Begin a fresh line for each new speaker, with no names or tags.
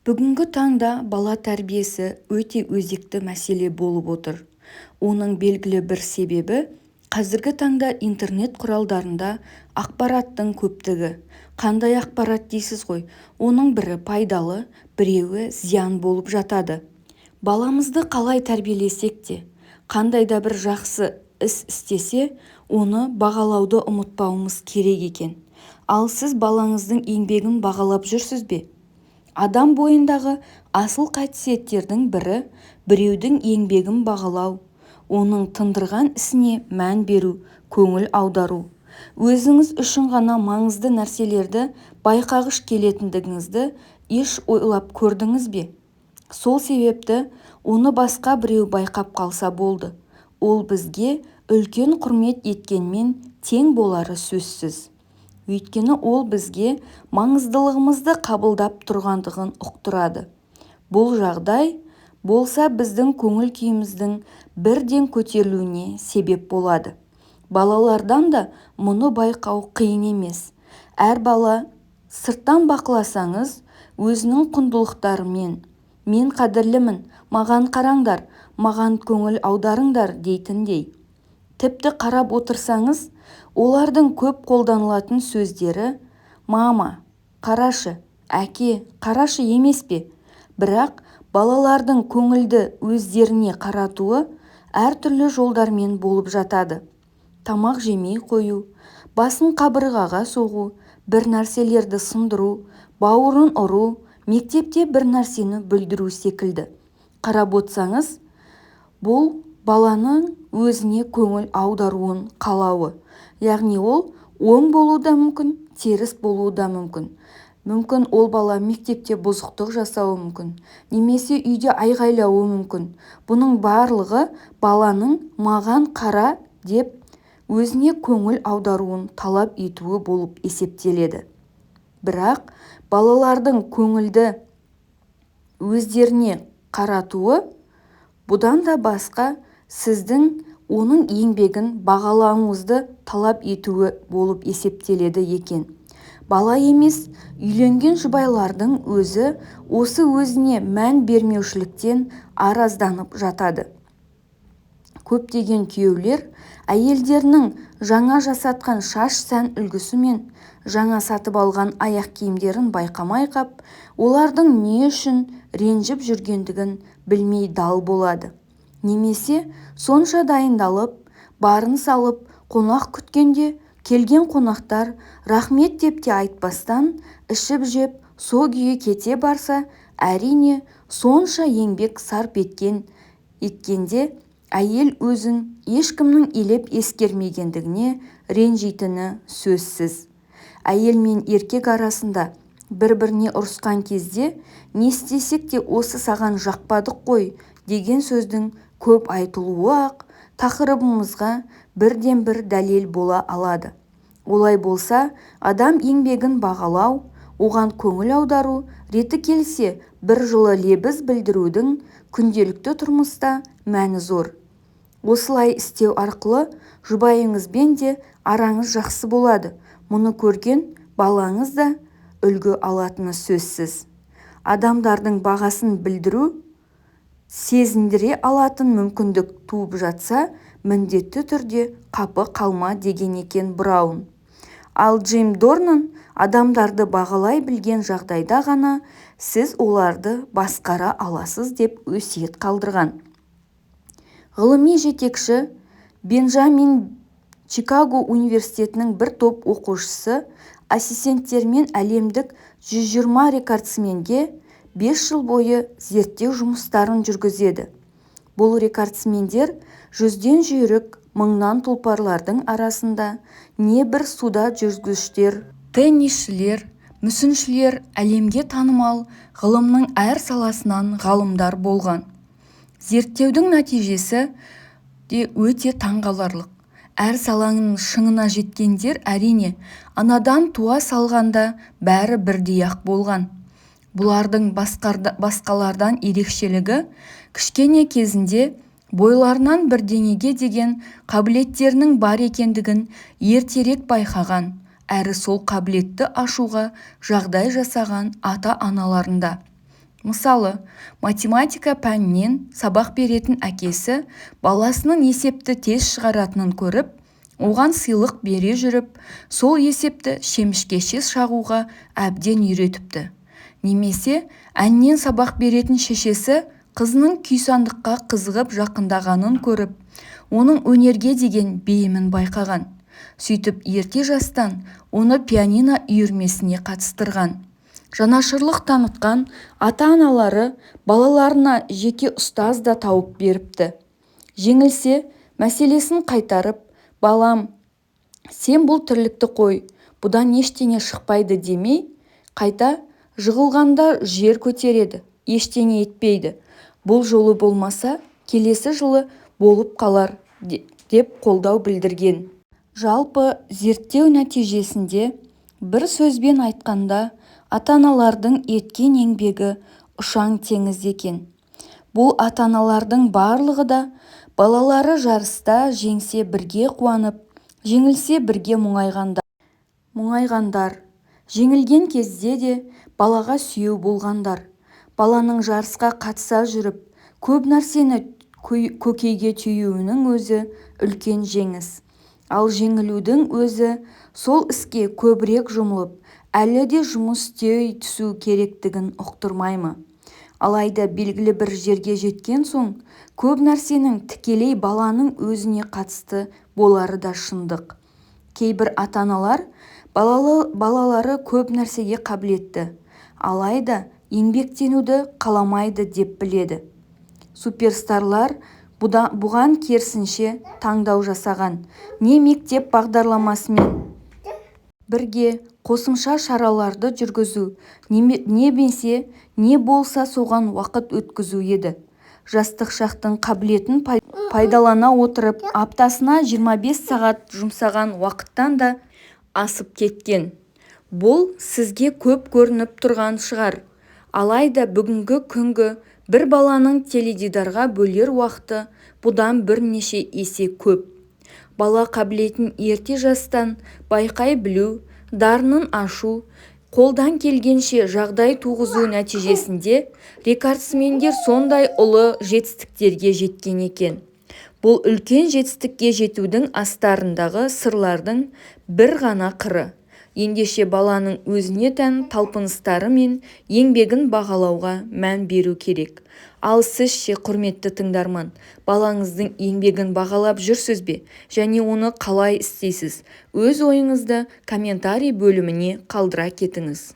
Бүгінгі таңда бала тәрбиесі өте өзекті мәселе болып отыр. Оның белгілі бір себебі қазіргі таңда интернет құралдарында ақпараттың көптігі. Қандай ақпарат дейсіз ғой, оның бірі пайдалы, біреуі зиян болып жатады. Баламызды қалай тәрбиелесек те, қандай да бір жақсы іс істесе, оны бағалауды ұмытпауымыз керек екен. Ал сіз балаңыздың еңбегін бағалап жүрсіз бе? Адам бойындағы асыл қасиеттердің бірі біреудің еңбегін бағалау, оның тындырған ісіне мән беру, көңіл аудару. Өзіңіз үшін ғана маңызды нәрселерді байқағыш келетіндігіңізді еш ойлап көрдіңіз бе? Сол себепті оны басқа біреу байқап қалса болды. Ол бізге үлкен құрмет еткенмен тең болары сөзсіз. Өйткені ол бізге маңыздылығымызды қабылдап тұрғандығын ұқтырады. Бұл жағдай болса біздің көңіл күйіміздің бірден көтерілуіне себеп болады. Балалардан да мұны байқау қиын емес. Әр бала сырттан бақыласаңыз, өзінің құндылықтарымен «мен қадірлімін, маған қараңдар, маған көңіл аударыңдар» дейтіндей. Тіпті қарап отырсаңыз, олардың көп қолданылатын сөздері «мама, қарашы», «әке, қарашы» емес пе? Бірақ балалардың көңілді өздеріне қаратуы әртүрлі жолдармен болып жатады. Тамақ жемей қою, басын қабырғаға соғу, бір нәрселерді сындыру, бауырын ұру, мектепте бір нәрсені бүлдіру секілді. Қарап отырсаңыз, бұл баланың өзіне көңіл аударуын қалауы. Яғни ол оң болуы да мүмкін, теріс болуы да мүмкін. Мүмкін ол бала мектепте бұзықтық жасауы мүмкін, немесе үйде айғайлауы мүмкін. Бұның барлығы баланың «маған қара» деп өзіне көңіл аударуын талап етуі болып есептеледі. Бірақ балалардың көңілді өздеріне қаратуы бұдан да басқа сіздің оның еңбегін бағалауыңызды талап етуі болып есептеледі екен. Бала емес, үйленген жұбайлардың өзі осы өзіне мән бермеушіліктен аразданып жатады. Көптеген күйеулер әйелдерінің жаңа жасатқан шаш сән үлгісі мен жаңа сатып алған аяқ киімдерін байқамай қап, олардың не үшін ренжіп жүргендігін білмей дал болады. Немесе сонша дайындалып, барын салып, қонақ күткенде келген қонақтар рахмет деп те айтпастан ішіп жеп со күйі кете барса, әрине сонша еңбек сарп еткенде әйел өзін ешкімнің елеп ескермегендігіне ренжитіні сөзсіз. Әйел мен еркек арасында бір-біріне ұрысқан кезде не істесек те осы саған жақпадық қой деген сөздің көп айтылуы-ақ тақырыбымызға бірден бір дәлел бола алады. Олай болса, адам еңбегін бағалау, оған көңіл аудару, реті келсе бір жылы лебіз білдірудің күнделікті тұрмыста мәні зор. Осылай істеу арқылы жұбайыңызбен де араңыз жақсы болады. Мұны көрген балаңыз да үлгі алатыны сөзсіз. Адамдардың бағасын білдіру, сезіндіре алатын мүмкіндік туып жатса, міндетті түрде қапы қалма деген екен Браун. Ал Джим Дорнан адамдарды бағалай білген жағдайда ғана сіз оларды басқара аласыз деп өсиет қалдырған. Ғылыми жетекші Бенджамин Чикаго университетінің бір топ оқушысы ассистенттермен әлемдік 120 рекордсменге 5 жыл бойы зерттеу жұмыстарын жүргізеді. Бұл рекордсмендер 100-ден жүйрік, 1000-нан тұлпарлардың арасында небір суда жүзгіштер, теннисшілер, мүсіншілер, әлемге танымал ғылымның әр саласынан ғалымдар болған. Зерттеудің нәтижесі де өте таңғаларлық. Әр саланың шыңына жеткендер әрине анадан туа салғанда бәрі бірдей-ақ болған. Бұлардың басқалардан ерекшелігі кішкене кезінде бойларынан бірдеңеге деген қабілеттерінің бар екендігін ертерек байқаған, әрі сол қабілетті ашуға жағдай жасаған ата-аналарында. Мысалы, математика пәнінен сабақ беретін әкесі баласының есепті тез шығаратынын көріп, оған сыйлық бере жүріп, сол есепті шемішкеше шағуға әбден үйретіпті. Немесе әннен сабақ беретін шешесі қызының күйсандыққа қызығып жақындағанын көріп, оның өнерге деген бейімін байқаған. Сөйтіп ерте жастан оны пианино үйірмесіне қатыстырған. Жанашырлық танытқан ата-аналары балаларына жеке ұстаз да тауып беріпті. Жеңілсе, мәселесін қайтарып, балам, сен бұл тірлікті қой, бұдан ештеңе шықпайды демей, қайта жығылғанда жер көтереді, ештеңе етпейді. Бұл жолы болмаса, келесі жылы болып қалар деп қолдау білдірген. Жалпы зерттеу нәтижесінде бір сөзбен айтқанда, ата-аналардың еткен еңбегі ұшаң теңіз екен. Бұл ата-аналардың барлығы да балалары жарыста жеңсе бірге қуанып, жеңілсе бірге мұңайғандар. Жеңілген кезде де балаға сүйеу болғандар. Баланың жарысқа қатыса жүріп, көп нәрсені көкейге түйуінің өзі үлкен жеңіс. Ал жеңілудің өзі сол іске көбірек жұмылып, әлі де жұмыс істей түсу керектігін ұқтырмаймы? Алайда белгілі бір жерге жеткен соң, көп нәрсенің тікелей баланың өзіне қатысты болары да шындық. Кейбір ата-аналар балалары көп нәрсеге қабілетті, алайда еңбектенуді қаламайды деп біледі. Суперстарлар бұған керісінше таңдау жасаған. Не мектеп бағдарламасымен бірге қосымша шараларды жүргізу, немесе не болса соған уақыт өткізу еді. Жастық шақтың қабілетін пайдалана отырып, аптасына 25 сағат жұмсаған уақыттан да асып кеткен. Бұл сізге көп көрініп тұрған шығар. Алайда бүгінгі күнгі бір баланың теледидарға бөлер уақыты бұдан бірнеше есе көп. Бала қабілетін ерте жастан байқай білу, дарынын ашу, қолдан келгенше жағдай туғызу нәтижесінде рекордсмендер сондай ұлы жетістіктерге жеткен екен. Бұл үлкен жетістікке жетудің астарындағы сырлардың бір ғана қыры. Ендеше баланың өзіне тән талпыныстары мен еңбегін бағалауға мән беру керек. Ал сіз ше, құрметті тыңдарман, балаңыздың еңбегін бағалап жүрсіз бе? Және оны қалай істейсіз? Өз ойыңызды комментарий бөліміне қалдыра кетіңіз.